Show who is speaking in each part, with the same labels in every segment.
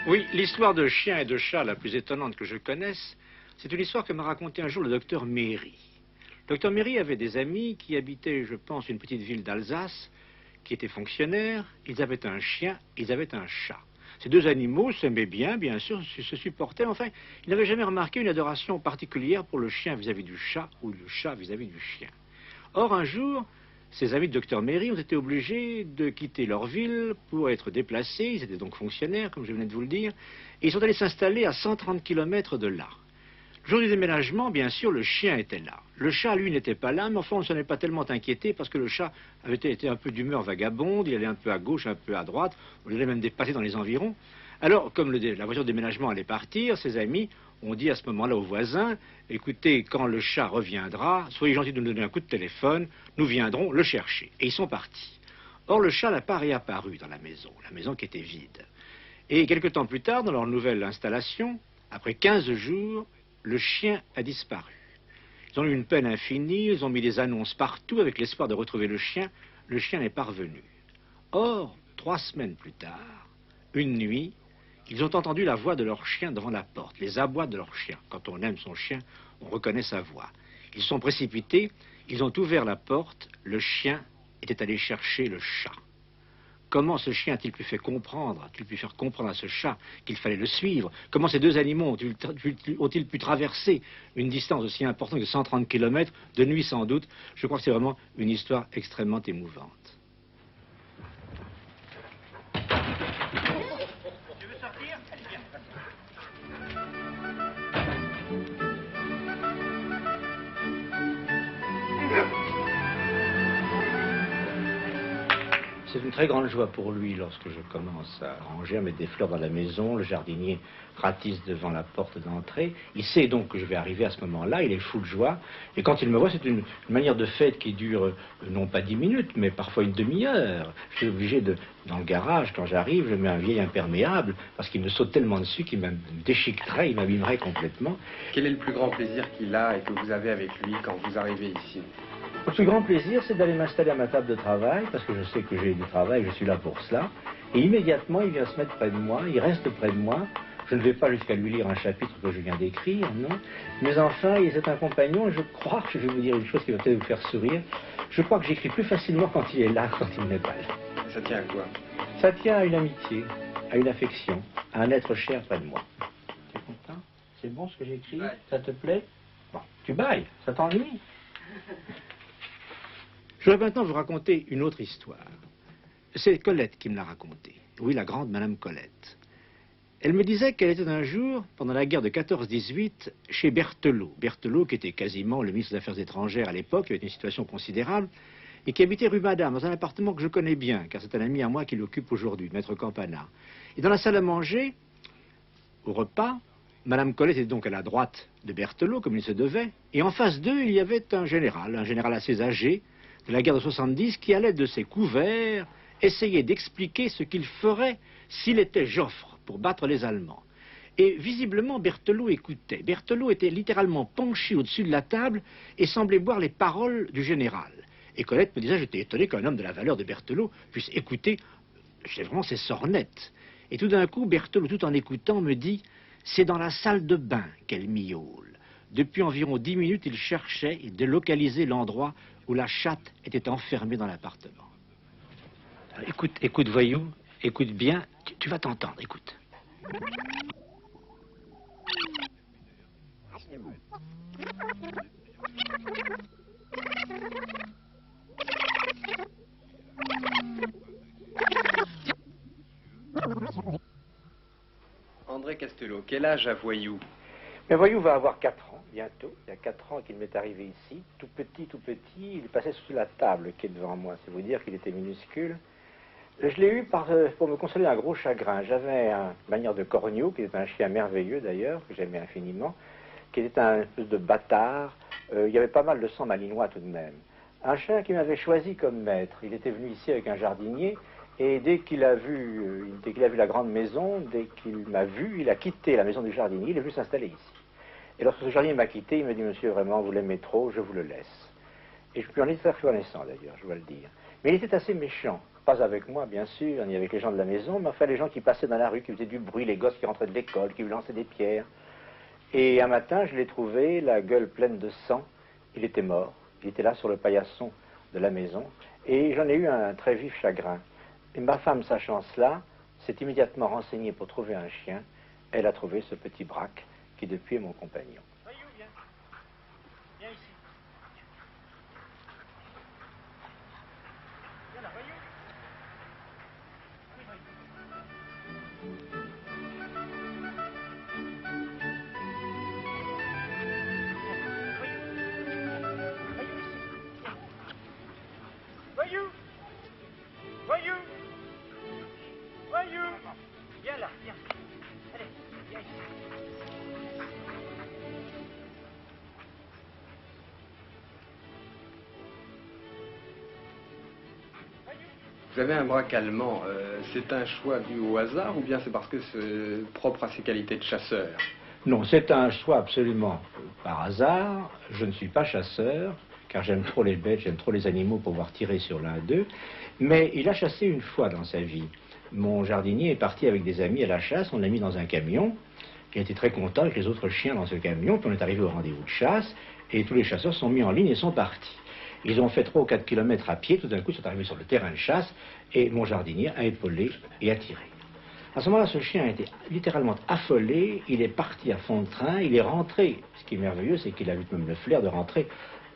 Speaker 1: Oui, l'histoire de chien et de chat la plus étonnante que je connaisse, c'est une histoire que m'a racontée un jour le docteur Méry. Le docteur Méry avait des amis qui habitaient, je pense, une petite ville d'Alsace, qui étaient fonctionnaires. Ils avaient un chien, ils avaient un chat. Ces deux animaux s'aimaient bien sûr, se supportaient. Enfin, ils n'avaient jamais remarqué une adoration particulière pour le chien vis-à-vis du chat ou le chat vis-à-vis du chien. Or, un jour, ces amis de docteur Méry ont été obligés de quitter leur ville pour être déplacés. Ils étaient donc fonctionnaires, comme je venais de vous le dire, et ils sont allés s'installer à 130 km de là. Le jour du déménagement, bien sûr, le chien était là. Le chat, lui, n'était pas là, mais enfin, on ne s'en est pas tellement inquiété parce que le chat avait été un peu d'humeur vagabonde, il allait un peu à gauche, un peu à droite, on l'allait même dépasser dans les environs. Alors, comme la voiture de déménagement allait partir, ses amis ont dit à ce moment-là aux voisins, écoutez, quand le chat reviendra, soyez gentils de nous donner un coup de téléphone, nous viendrons le chercher. Et ils sont partis. Or, le chat n'a pas réapparu dans la maison qui était vide. Et quelque temps plus tard, dans leur nouvelle installation, après 15 jours, le chien a disparu. Ils ont eu une peine infinie, ils ont mis des annonces partout avec l'espoir de retrouver le chien. Le chien n'est pas revenu. Or, 3 semaines plus tard, une nuit, ils ont entendu la voix de leur chien devant la porte, les abois de leur chien. Quand on aime son chien, on reconnaît sa voix. Ils se sont précipités, ils ont ouvert la porte, le chien était allé chercher le chat. Comment ce chien a-t-il pu faire comprendre à ce chat qu'il fallait le suivre? Comment ces deux animaux ont-ils pu traverser une distance aussi importante que 130 km, de nuit sans doute? Je crois que c'est vraiment une histoire extrêmement émouvante. Tu veux sortir? C'est une très grande joie pour lui lorsque je commence à ranger, à mettre des fleurs dans la maison. Le jardinier ratisse devant la porte d'entrée. Il sait donc que je vais arriver à ce moment-là. Il est fou de joie. Et quand il me voit, c'est une manière de fête qui dure non pas 10 minutes, mais parfois une demi-heure. Je suis obligé dans le garage, quand j'arrive, je mets un vieil imperméable parce qu'il me saute tellement dessus qu'il me déchiqueterait, il m'abîmerait complètement.
Speaker 2: Quel est le plus grand plaisir qu'il a et que vous avez avec lui quand vous arrivez ici?
Speaker 1: Le plus grand plaisir, c'est d'aller m'installer à ma table de travail, parce que je sais que j'ai du travail, je suis là pour cela. Et immédiatement, il vient se mettre près de moi, il reste près de moi. Je ne vais pas jusqu'à lui lire un chapitre que je viens d'écrire, non. Mais enfin, c'est un compagnon, et je crois que je vais vous dire une chose qui va peut-être vous faire sourire. Je crois que j'écris plus facilement quand il est là que quand il n'est pas là.
Speaker 2: Ça tient à quoi?
Speaker 1: Ça tient à une amitié, à une affection, à un être cher près de moi. Tu es content? C'est bon ce que j'écris? Ouais. Ça te plaît? Bon, tu bailles, ça t'ennuie? Je vais maintenant vous raconter une autre histoire. C'est Colette qui me l'a racontée. Oui, la grande Madame Colette. Elle me disait qu'elle était un jour, pendant la guerre de 14-18, chez Berthelot. Berthelot, qui était quasiment le ministre des Affaires étrangères à l'époque, qui avait une situation considérable, et qui habitait rue Madame, dans un appartement que je connais bien, car c'est un ami à moi qui l'occupe aujourd'hui, Maître Campana. Et dans la salle à manger, au repas, Madame Colette était donc à la droite de Berthelot, comme il se devait, et en face d'eux, il y avait un général assez âgé, de la guerre de 70, qui, à l'aide de ses couverts, essayait d'expliquer ce qu'il ferait s'il était Joffre pour battre les Allemands. Et visiblement, Berthelot écoutait. Berthelot était littéralement penché au-dessus de la table et semblait boire les paroles du général. Et Colette me disait, j'étais étonné qu'un homme de la valeur de Berthelot puisse écouter, c'est vraiment ses sornettes. Et tout d'un coup, Berthelot, tout en écoutant, me dit, c'est dans la salle de bain qu'elle miaule. Depuis environ 10 minutes, il cherchait de localiser l'endroit où la chatte était enfermée dans l'appartement. Écoute, voyou, écoute bien, tu vas t'entendre, écoute.
Speaker 2: André Castelot, quel âge a Voyou?
Speaker 1: Mais Voyou va avoir 4 ans, bientôt. Il y a 4 ans qu'il m'est arrivé ici, tout petit. Il passait sous la table qui est devant moi. C'est vous dire qu'il était minuscule. Je l'ai eu pour me consoler un gros chagrin. J'avais un manière de Corneau, qui était un chien merveilleux d'ailleurs, que j'aimais infiniment, qui était un espèce de bâtard. Il y avait pas mal de sang malinois tout de même. Un chien qui m'avait choisi comme maître. Il était venu ici avec un jardinier, et dès qu'il a vu la grande maison, dès qu'il m'a vu, il a quitté la maison du jardinier, il est venu s'installer ici. Et lorsque ce jardinier m'a quitté, il m'a dit, monsieur, vraiment, vous l'aimez trop, je vous le laisse. Et je puis en être très reconnaissant d'ailleurs, je dois le dire. Mais il était assez méchant. Pas avec moi, bien sûr, ni avec les gens de la maison, mais enfin les gens qui passaient dans la rue, qui faisaient du bruit, les gosses qui rentraient de l'école, qui lui lançaient des pierres. Et un matin, je l'ai trouvé, la gueule pleine de sang. Il était mort. Il était là sur le paillasson de la maison. Et j'en ai eu un très vif chagrin. Et ma femme, sachant cela, s'est immédiatement renseignée pour trouver un chien. Elle a trouvé ce petit Braque, qui depuis est mon compagnon.
Speaker 3: Voyou, viens. Viens ici. Viens là, voyou. Oui, voyou. Voyou. Voyou. Voyou. Viens là, viens. Allez, viens ici.
Speaker 2: Vous avez un Braque allemand, c'est un choix dû au hasard ou bien c'est parce que c'est propre à ses qualités de chasseur?
Speaker 1: Non, c'est un choix absolument par hasard. Je ne suis pas chasseur, car j'aime trop les bêtes, j'aime trop les animaux pour pouvoir tirer sur l'un d'eux. Mais il a chassé une fois dans sa vie. Mon jardinier est parti avec des amis à la chasse, on l'a mis dans un camion. Il était très content avec les autres chiens dans ce camion, puis on est arrivé au rendez-vous de chasse, et tous les chasseurs sont mis en ligne et sont partis. Ils ont fait 3 ou 4 kilomètres à pied, tout d'un coup ils sont arrivés sur le terrain de chasse, et mon jardinier a épaulé et a tiré. À ce moment-là, ce chien a été littéralement affolé, il est parti à fond de train, il est rentré. Ce qui est merveilleux, c'est qu'il a eu même le flair de rentrer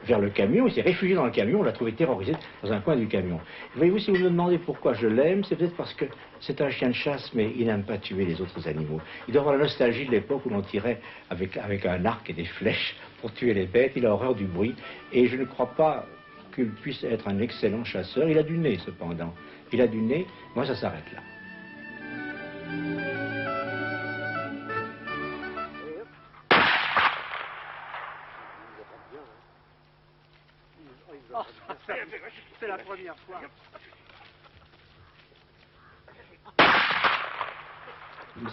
Speaker 1: vers le camion, il s'est réfugié dans le camion, on l'a trouvé terrorisé dans un coin du camion. Voyez-vous, si vous me demandez pourquoi je l'aime, c'est peut-être parce que c'est un chien de chasse, mais il n'aime pas tuer les autres animaux. Il doit avoir la nostalgie de l'époque où l'on tirait avec un arc et des flèches pour tuer les bêtes, il a horreur du bruit, et je ne crois pas qu'il puisse être un excellent chasseur. Il a du nez, cependant. Il a du nez, moi ça s'arrête là.
Speaker 3: C'est la première fois.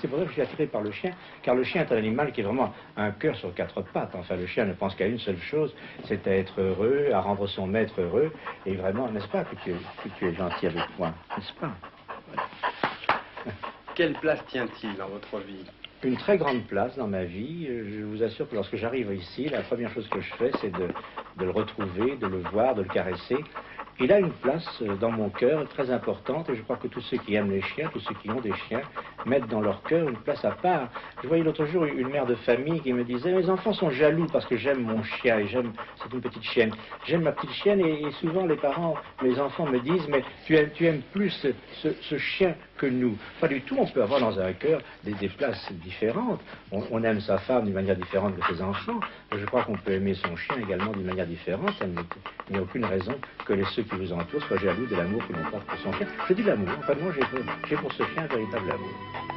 Speaker 1: C'est pour ça que je suis attiré par le chien, car le chien est un animal qui est vraiment un cœur sur 4 pattes. Enfin, le chien ne pense qu'à une seule chose, c'est à être heureux, à rendre son maître heureux. Et vraiment, n'est-ce pas que tu es gentil avec moi, n'est-ce pas? Voilà.
Speaker 2: Quelle place tient-il dans votre vie?
Speaker 1: Une très grande place dans ma vie. Je vous assure que lorsque j'arrive ici, la première chose que je fais, c'est de le retrouver, de le voir, de le caresser. Il a une place dans mon cœur très importante, et je crois que tous ceux qui aiment les chiens, tous ceux qui ont des chiens, mettent dans leur cœur une place à part. Je voyais l'autre jour une mère de famille qui me disait « Mes enfants sont jaloux parce que j'aime mon chien, et c'est une petite chienne. J'aime ma petite chienne, et souvent les parents, mes enfants me disent « Mais tu aimes plus ce chien que nous. » Pas du tout, on peut avoir dans un cœur des places différentes. On aime sa femme d'une manière différente que ses enfants. Je crois qu'on peut aimer son chien également d'une manière différente. Il n'y a aucune raison que ceux qui vous entourent soient jaloux de l'amour que l'on porte pour son chien. Je dis l'amour, enfin moi j'ai pour ce chien un véritable amour.